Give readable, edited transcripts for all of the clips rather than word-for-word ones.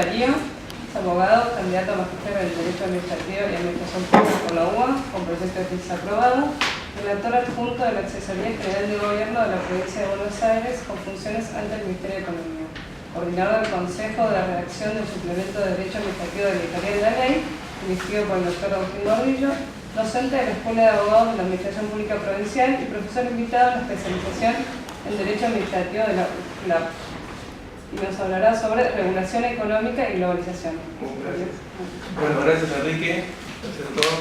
Darío es abogado, candidato a magisterio del Derecho Administrativo y Administración Pública por la UBA, con proyecto de tesis aprobado, relator adjunto de la Asesoría General de Gobierno de la Provincia de Buenos Aires con funciones ante el Ministerio de Economía, coordinador del Consejo de la redacción del suplemento de Derecho Administrativo de la Vicaría de la Ley, dirigido por el doctor Agustín Gordillo, docente de la Escuela de Abogados de la Administración Pública Provincial y profesor invitado en la especialización en Derecho Administrativo de la UCLAP. Y nos hablará sobre regulación económica y globalización. Bueno, gracias Enrique, gracias a todos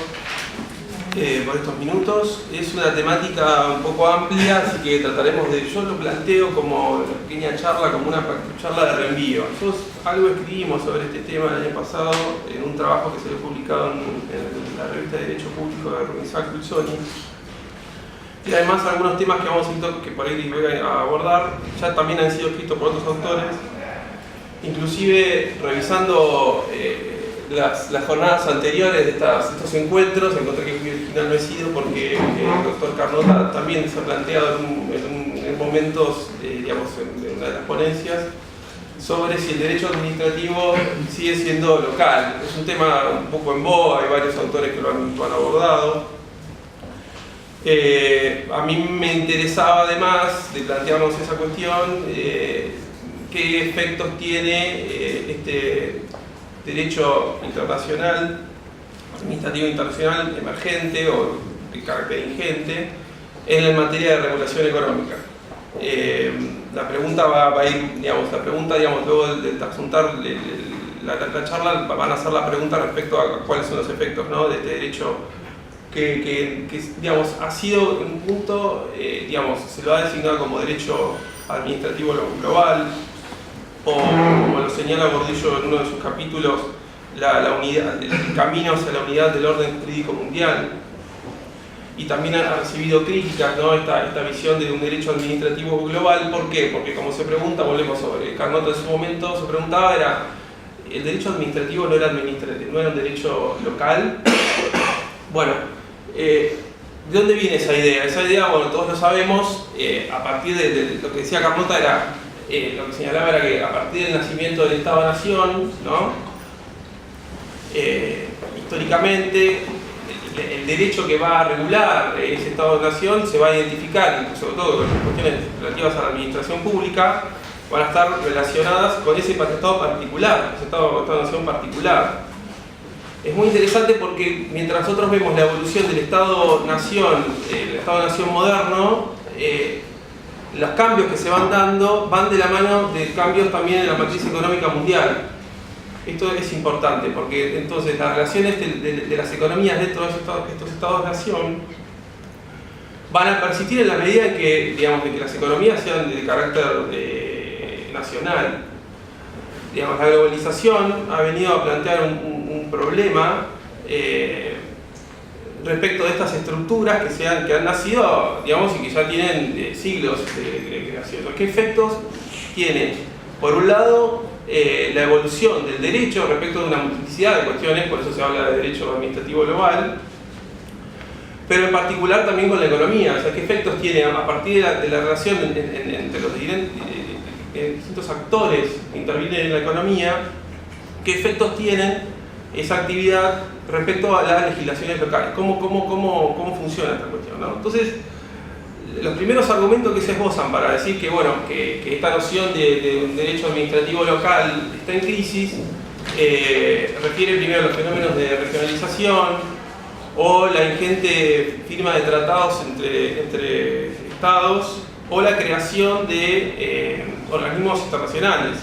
por estos minutos. Es una temática un poco amplia, así que trataremos de, yo lo planteo como una pequeña charla, como una charla de reenvío. Nosotros algo escribimos sobre este tema el año pasado en un trabajo que se había publicado en la revista de Derecho Público de Rumisak Pulsoni. Y además algunos temas que vamos a que por ahí voy a abordar ya también han sido escritos por otros autores. Inclusive revisando las jornadas anteriores de estos encuentros, encontré que el original no he sido porque el doctor Carnota también se ha planteado en momentos, digamos, en una de las ponencias, sobre si el derecho administrativo sigue siendo local. Es un tema un poco en boga, hay varios autores que lo han abordado. A mí me interesaba, además de plantearnos esa cuestión, qué efectos tiene este derecho internacional, administrativo internacional emergente o de carácter ingente en materia de regulación económica. La pregunta va a ir, digamos, luego de asuntar la charla, van a hacer la pregunta respecto a cuáles son los efectos, ¿no?, de este derecho que digamos, ha sido en un punto, digamos, se lo ha designado como derecho administrativo global, o como lo señala Gordillo en uno de sus capítulos, la unidad, el camino hacia la unidad del orden jurídico mundial. Y también ha recibido críticas, ¿no?, esta visión de un derecho administrativo global. ¿Por qué? Porque como se pregunta, volvemos sobre Carnota en su momento, se preguntaba, el derecho administrativo no era un derecho local. Bueno, ¿de dónde viene esa idea? Esa idea, bueno, todos lo sabemos, a partir de lo que decía Carnota, lo que señalaba era que a partir del nacimiento del Estado-Nación, ¿no?, históricamente, el derecho que va a regular ese Estado-Nación se va a identificar, sobre todo con las cuestiones relativas a la administración pública, van a estar relacionadas con ese Estado particular, ese Estado-Nación particular. Es muy interesante porque mientras nosotros vemos la evolución del Estado-Nación, el Estado-Nación moderno, los cambios que se van dando van de la mano de cambios también en la matriz económica mundial. Esto es importante porque entonces las relaciones de las economías dentro de estos Estados-Nación van a persistir en la medida en que, digamos, de que las economías sean de carácter nacional. Digamos, la globalización ha venido a plantear un problema respecto de estas estructuras que han nacido, digamos, y que ya tienen siglos de creación. ¿Qué efectos tiene? Por un lado, la evolución del derecho respecto de una multiplicidad de cuestiones, por eso se habla de derecho administrativo global, pero en particular también con la economía. O sea, ¿qué efectos tiene a partir de la relación entre los distintos actores que intervienen en la economía? ¿Qué efectos tienen esa actividad respecto a las legislaciones locales? ¿Cómo funciona esta cuestión, ¿no? Entonces, los primeros argumentos que se esbozan para decir que, bueno, que esta noción de un derecho administrativo local está en crisis, refiere primero a los fenómenos de regionalización o la ingente firma de tratados entre estados o la creación de organismos internacionales.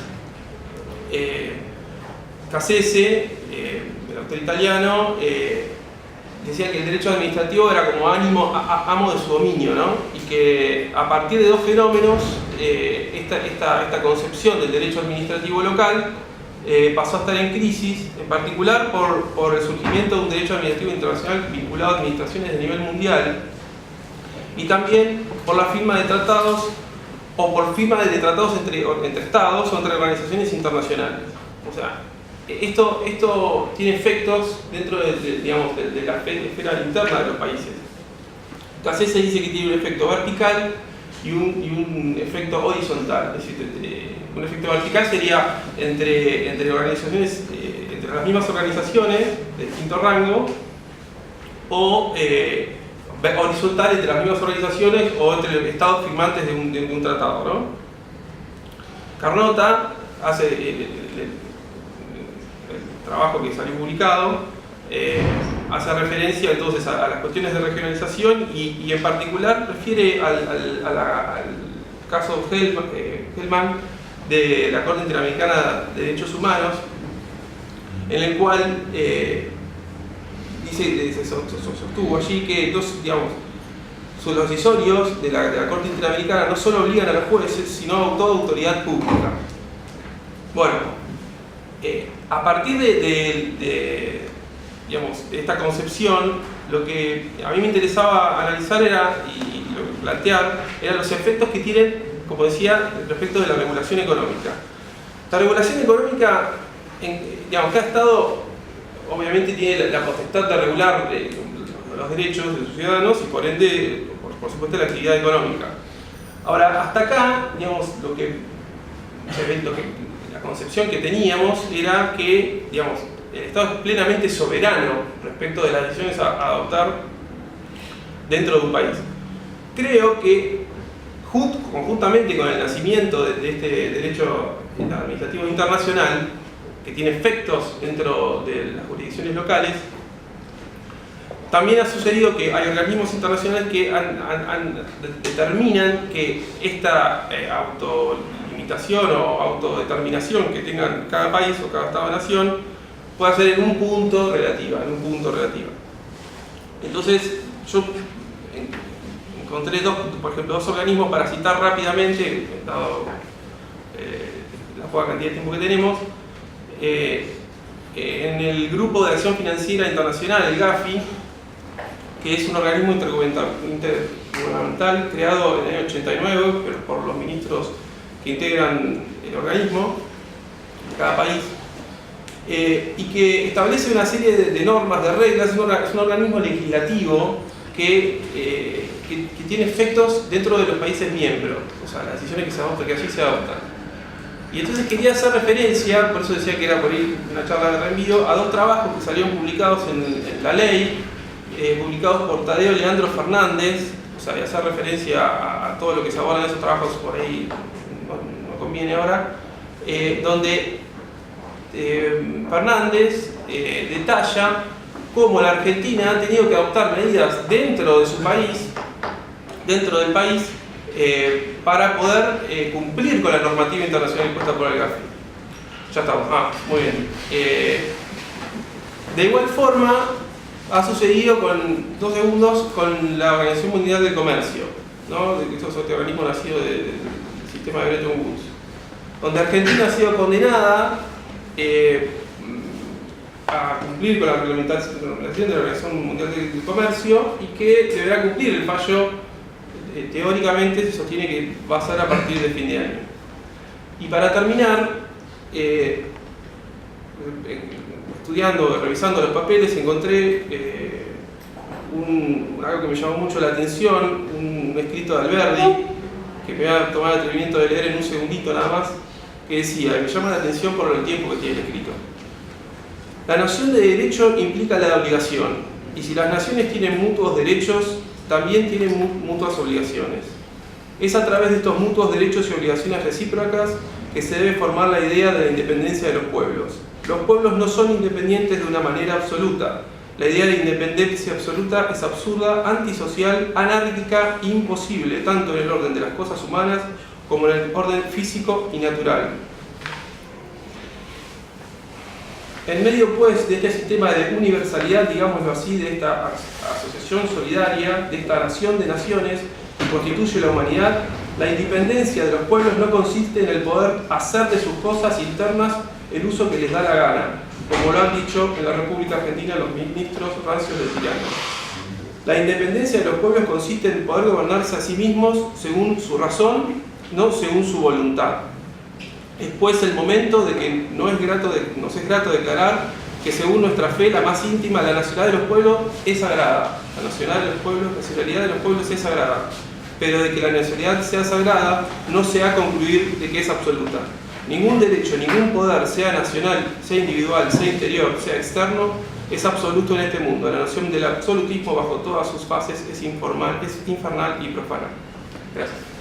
Cassese, el autor italiano, decía que el derecho administrativo era como amo de su dominio, ¿no? Y que a partir de dos fenómenos, esta concepción del derecho administrativo local pasó a estar en crisis, en particular por el surgimiento de un derecho administrativo internacional vinculado a administraciones de nivel mundial, y también por la firma de tratados o por firma de tratados entre estados o entre organizaciones internacionales. O sea, esto tiene efectos dentro digamos, de la esfera interna de los países. Cassese dice que tiene un efecto vertical y un efecto horizontal, es decir, un efecto vertical sería entre organizaciones, entre las mismas organizaciones de distinto rango, o horizontal entre las mismas organizaciones o entre estados firmantes de un tratado, ¿no? Carnota hace el trabajo que salió publicado, hace referencia entonces a las cuestiones de regionalización y en particular refiere al caso Hellman de la Corte Interamericana de Derechos Humanos, en el cual se sostuvo allí que los decisorios de la Corte Interamericana no solo obligan a los jueces, sino a toda autoridad pública. Bueno, a partir de esta concepción, lo que a mí me interesaba analizar y plantear eran los efectos que tienen, como decía, respecto de la regulación económica. La regulación económica, cada Estado obviamente tiene la potestad de regular los derechos de sus ciudadanos y por ende, por supuesto, la actividad económica. Ahora, hasta acá, la concepción que teníamos era que, el Estado es plenamente soberano respecto de las decisiones a adoptar dentro de un país. Creo que, conjuntamente con el nacimiento de este derecho administrativo internacional, que tiene efectos dentro de las jurisdicciones locales, también ha sucedido que hay organismos internacionales que determinan que esta autolimitación o autodeterminación que tengan cada país o cada Estado-nación puede ser en un punto relativa. Entonces, yo encontré dos organismos para citar rápidamente, dado la poca cantidad de tiempo que tenemos. En el Grupo de Acción Financiera Internacional, el GAFI, que es un organismo intergubernamental creado en el año 89 pero por los ministros que integran el organismo de cada país, y que establece una serie de normas, de reglas. Es un organismo legislativo que tiene efectos dentro de los países miembros, o sea, las decisiones que allí se adoptan. Y entonces quería hacer referencia, por eso decía que era por ahí una charla de reenvío, a dos trabajos que salieron publicados en la ley, publicados por Tadeo Leandro Fernández, o sea, y hacer referencia a todo lo que se aborda en esos trabajos por ahí no conviene ahora, donde Fernández detalla cómo la Argentina ha tenido que adoptar medidas dentro de su país, dentro del país, para poder cumplir con la normativa internacional impuesta por el GAFI. Ya estamos. Muy bien. De igual forma, ha sucedido con la Organización Mundial del Comercio, ¿no? Este organismo nacido del sistema de Bretton Woods, donde Argentina ha sido condenada a cumplir con la reglamentación de la Organización Mundial del Comercio y que deberá cumplir el fallo. Teóricamente se sostiene que va a ser a partir de fin de año. Y para terminar, revisando los papeles, encontré algo que me llamó mucho la atención, un escrito de Alberdi, que me voy a tomar el atrevimiento de leer en un segundito nada más, que decía, y me llama la atención por el tiempo que tiene el escrito: la noción de derecho implica la obligación, y si las naciones tienen mutuos derechos, también tienen mutuas obligaciones. Es a través de estos mutuos derechos y obligaciones recíprocas que se debe formar la idea de la independencia de los pueblos. Los pueblos no son independientes de una manera absoluta. La idea de independencia absoluta es absurda, antisocial, anárquica, imposible, tanto en el orden de las cosas humanas como en el orden físico y natural. En medio, pues, de este sistema de universalidad, digámoslo así, de esta asociación solidaria, de esta nación de naciones que constituye la humanidad, la independencia de los pueblos no consiste en el poder hacer de sus cosas internas el uso que les da la gana, como lo han dicho en la República Argentina los ministros rancios del tirano. La independencia de los pueblos consiste en poder gobernarse a sí mismos según su razón, no según su voluntad. Es pues el momento de que nos es grato declarar que según nuestra fe, la más íntima, la nacionalidad de los pueblos es sagrada. La nacionalidad de los pueblos es sagrada. pero de que la nacionalidad sea sagrada no se ha concluir de que es absoluta. Ningún derecho, ningún poder, sea nacional, sea individual, sea interior, sea externo, es absoluto en este mundo. La noción del absolutismo bajo todas sus fases es infernal y profana. Gracias.